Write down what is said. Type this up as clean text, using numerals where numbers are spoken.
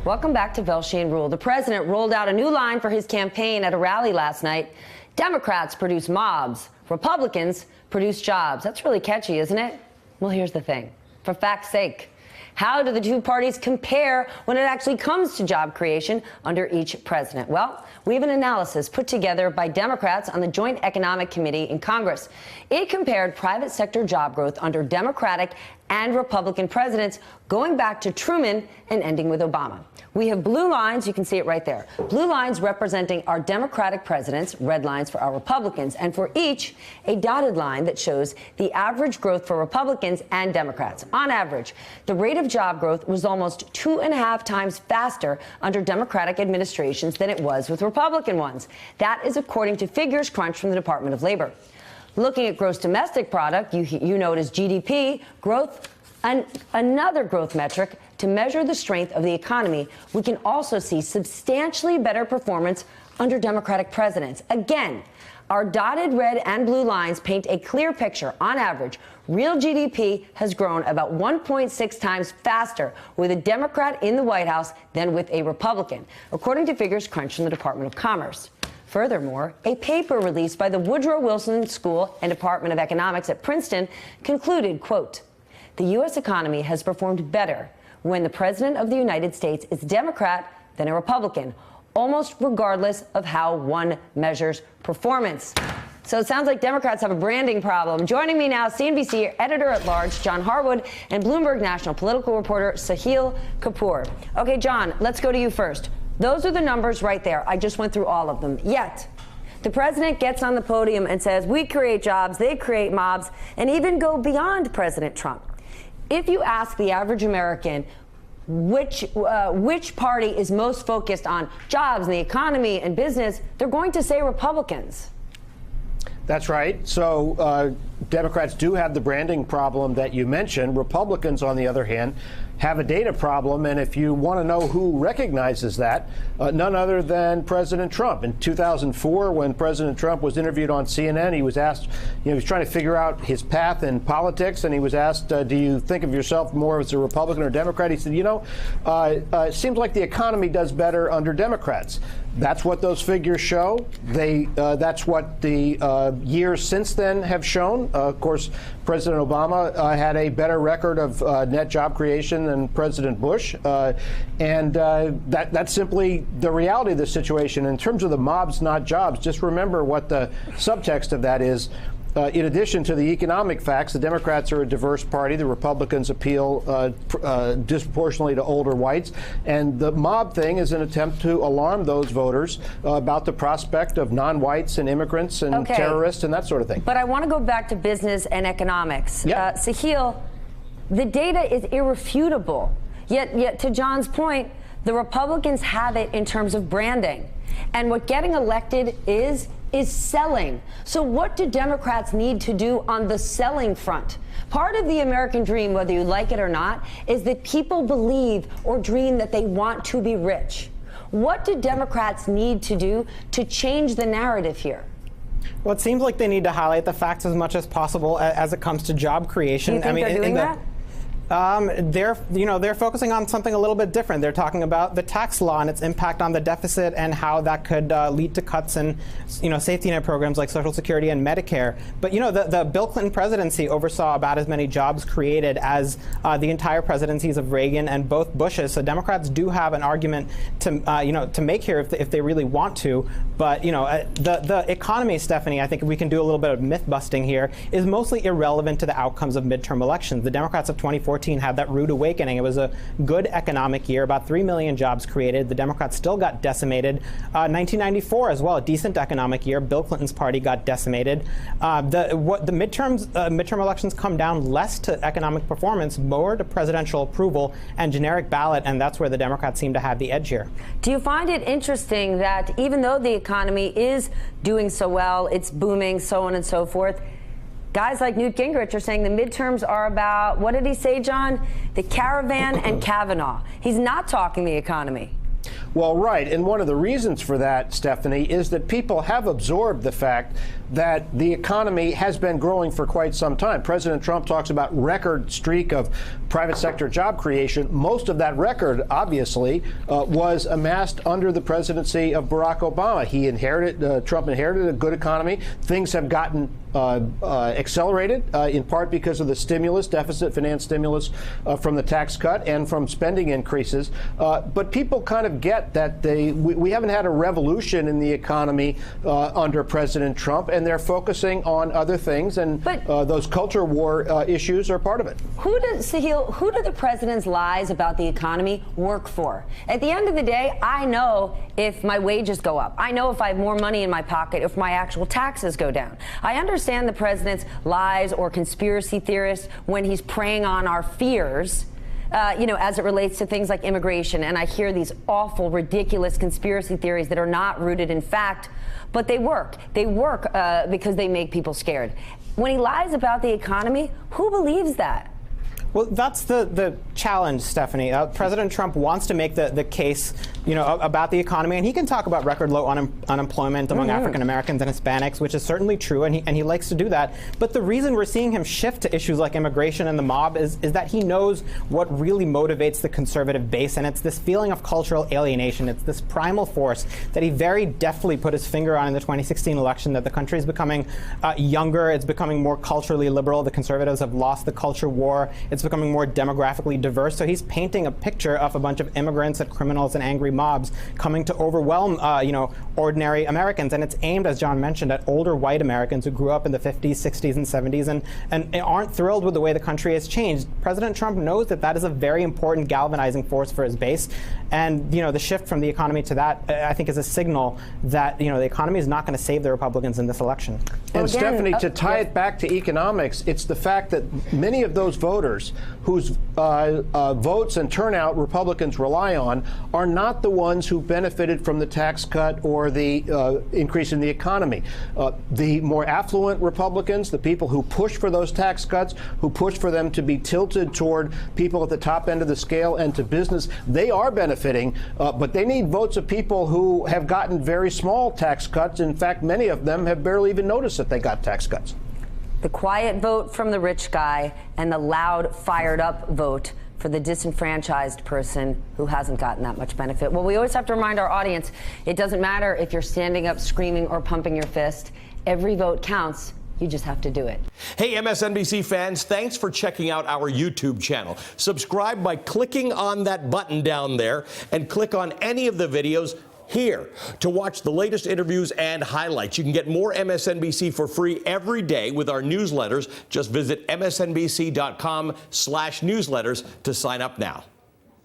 Welcome back to Velshi and Rule. The president rolled out a new line for his campaign at a rally last night. Democrats produce mobs, Republicans produce jobs. That's really catchy, isn't it? Well, here's the thing. For fact's sake, how do the two parties compare when it actually comes to job creation under each president? Well, we have an analysis put together by Democrats on the Joint Economic Committee in Congress. It compared private sector job growth under Democratic and Republican presidents going back to Truman and ending with Obama. We have blue lines, you can see it right there. Blue lines representing our Democratic presidents, red lines for our Republicans, and for each, a dotted line that shows the average growth for Republicans and Democrats. On average, the rate of job growth was almost 2.5 times faster under Democratic administrations than it was with Republican ones. That is according to figures crunched from the Department of Labor. Looking at gross domestic product, you know it as GDP, growth, another growth metric to measure the strength of the economy, we can also see substantially better performance under Democratic presidents. Again, our dotted red and blue lines paint a clear picture. On average, real GDP has grown about 1.6 times faster with a Democrat in the White House than with a Republican, according to figures crunched from the Department of Commerce. Furthermore, a paper released by the Woodrow Wilson School and Department of Economics at Princeton concluded, quote, the U.S. economy has performed better when the President of the United States is a Democrat than a Republican, almost regardless of how one measures performance. So it sounds like Democrats have a branding problem. Joining me now, CNBC editor-at-large John Harwood and Bloomberg national political reporter Sahil Kapoor. Okay, John, let's go to you first. Those are the numbers right there. I just went through all of them. Yet, the president gets on the podium and says, we create jobs, they create mobs, and even go beyond President Trump. If you ask the average American which party is most focused on jobs and the economy and business, they're going to say Republicans. That's right. So Democrats do have the branding problem that you mentioned. Republicans, on the other hand, have a data problem. And if you want to know who recognizes that, none other than President Trump. In 2004, when President Trump was interviewed on CNN, he was asked, he was trying to figure out his path in politics. And he was asked, do you think of yourself more as a Republican or Democrat? He said, it seems like the economy does better under Democrats. That's what those figures show. That's what the years since then have shown. Of course, President Obama had a better record of net job creation than President Bush. And that's simply the reality of the situation. In terms of the mobs, not jobs, just remember what the subtext of that is. In addition to the economic facts, the Democrats are a diverse party. The Republicans appeal disproportionately to older whites. And the mob thing is an attempt to alarm those voters about the prospect of non-whites and immigrants and terrorists and that sort of thing. But I want to go back to business and economics. Yep. Sahil, the data is irrefutable. Yet to John's point, the Republicans have it in terms of branding. And what getting elected is selling. So what do Democrats need to do on the selling front? Part of the American dream, whether you like it or not, is that people believe or dream that they want to be rich. What do Democrats need to do to change the narrative here? Well, it seems like they need to highlight the facts as much as possible as it comes to job creation. Do you think they're doing that? They're focusing on something a little bit different. They're talking about the tax law and its impact on the deficit and how that could lead to cuts in, safety net programs like Social Security and Medicare. But, the Bill Clinton presidency oversaw about as many jobs created as the entire presidencies of Reagan and both Bushes. So Democrats do have an argument to make here if they really want to. But, the economy, Stephanie, I think we can do a little bit of myth busting here, is mostly irrelevant to the outcomes of midterm elections. The Democrats of 2014 had that rude awakening. It was a good economic year, about 3 million jobs created. The Democrats still got decimated. 1994 as well, a decent economic year. Bill Clinton's party got decimated. The midterm elections come down less to economic performance, more to presidential approval and generic ballot, and that's where the Democrats seem to have the edge here. Do you find it interesting that even though the economy is doing so well, it's booming, so on and so forth, guys like Newt Gingrich are saying the midterms are about, what did he say, John? The caravan and Kavanaugh. He's not talking the economy. Well, right. And one of the reasons for that, Stephanie, is that people have absorbed the fact that the economy has been growing for quite some time. President Trump talks about record streak of private sector job creation. Most of that record, obviously, was amassed under the presidency of Barack Obama. Trump inherited a good economy. Things have gotten accelerated in part because of the deficit finance stimulus from the tax cut and from spending increases. But people kind of get that we haven't had a revolution in the economy under President Trump, and they're focusing on other things, and those culture war issues are part of it. Who do the president's lies about the economy work for? At the end of the day, I know if my wages go up. I know if I have more money in my pocket, if my actual taxes go down. I understand the president's lies or conspiracy theorists when he's preying on our fears, as it relates to things like immigration. And I hear these awful, ridiculous conspiracy theories that are not rooted in fact, but they work. They work because they make people scared. When he lies about the economy, who believes that? Well, that's the challenge, Stephanie. President Trump wants to make the case, about the economy, and he can talk about record low unemployment among African Americans and Hispanics, which is certainly true, and he likes to do that. But the reason we're seeing him shift to issues like immigration and the mob is that he knows what really motivates the conservative base, and it's this feeling of cultural alienation. It's this primal force that he very deftly put his finger on in the 2016 election, that the country is becoming younger, it's becoming more culturally liberal. The conservatives have lost the culture war. It's becoming more demographically diverse. So he's painting a picture of a bunch of immigrants and criminals and angry mobs coming to overwhelm, ordinary Americans. And it's aimed, as John mentioned, at older white Americans who grew up in the 50s, 60s, and 70s and aren't thrilled with the way the country has changed. President Trump knows that is a very important galvanizing force for his base. And, the shift from the economy to that, I think, is a signal that, the economy is not going to save the Republicans in this election. And Stephanie, to tie it back to economics, it's the fact that many of those voters whose votes and turnout Republicans rely on are not the ones who benefited from the tax cut or the increase in the economy. The more affluent Republicans, the people who push for those tax cuts, who push for them to be tilted toward people at the top end of the scale and to business, they are benefiting, but they need votes of people who have gotten very small tax cuts. In fact, many of them have barely even noticed that they got tax cuts. The quiet vote from the rich guy and the loud, fired-up vote for the disenfranchised person who hasn't gotten that much benefit. Well, we always have to remind our audience, it doesn't matter if you're standing up, screaming, or pumping your fist. Every vote counts. You just have to do it. Hey, MSNBC fans, thanks for checking out our YouTube channel. Subscribe by clicking on that button down there and click on any of the videos here to watch the latest interviews and highlights. You can get more MSNBC for free every day with our newsletters. Just visit msnbc.com/newsletters to sign up now.